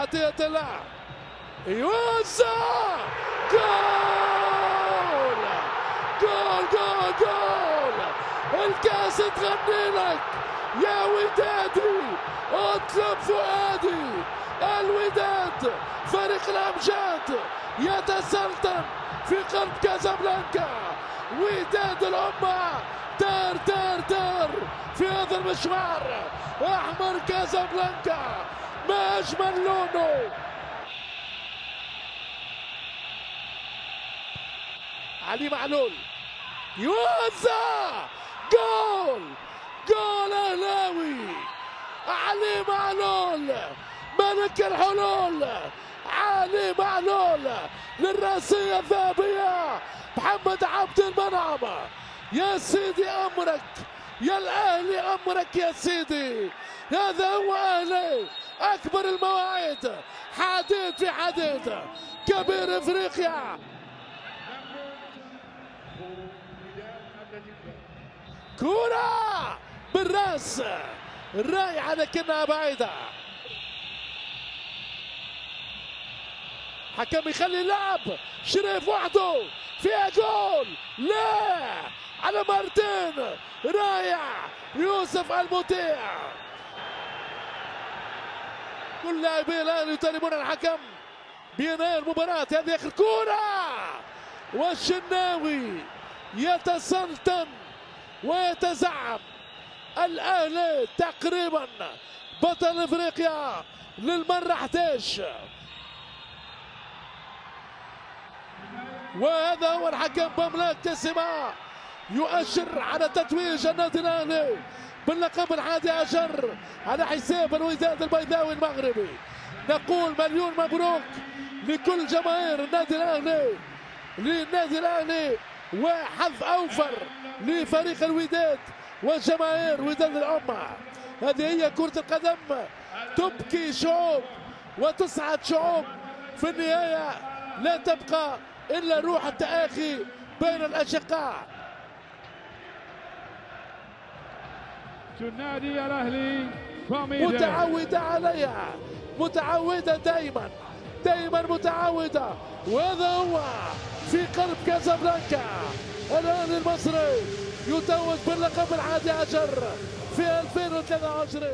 عطية الله يوزع. جول جول جول جول. الكاس تغني لك يا ودادي، اطلب فؤادي. الوداد فريق الامجاد يتسلطن في قلب كازابلانكا. وداد الامه دار دار دار في هذا المشوار. احمر كازابلانكا ما اجمل لونه. علي معلول يوزع. جول جول اهلاوي. علي معلول ملك الحلول. علي معلول للراسية الذهبية. محمد عبد المنعم يا سيدي أمرك، يا الأهلي أمرك يا سيدي. هذا هو أهلي، أكبر المواعيد، حديد في حديد، كبير إفريقيا. كرة بالراس رايحة لكنها بعيدة. حكم يخلي اللعب. شريف وحده فيها جول. لا، على مرتين رايح يوسف المطيع. كل لاعبي الاهلي يطالبون الحكم بإنهاء المباراة. هذه اخر كرة والشناوي يتسلطن ويتزعم. الاهلي تقريبا بطل افريقيا للمرة 11. وهذا هو الحكم بملاك تسمة يؤشر على تتويج النادي الاهلي باللقب 11 على حساب الوداد البيضاوي المغربي. نقول مليون مبروك لكل جماهير النادي الاهلي وحظ اوفر لفريق الوداد وجماهير وداد الامه. هذه هي كرة القدم، تبكي شعوب وتسعد شعوب. في النهاية لا تبقى إلا روح التآخي بين الأشقاء. النادي الأهلي متعودة عليها، متعودة دائما دائما متعودة. وهذا هو في قلب كازابلانكا. الأهلي المصري يتوج باللقب 11 في 2023.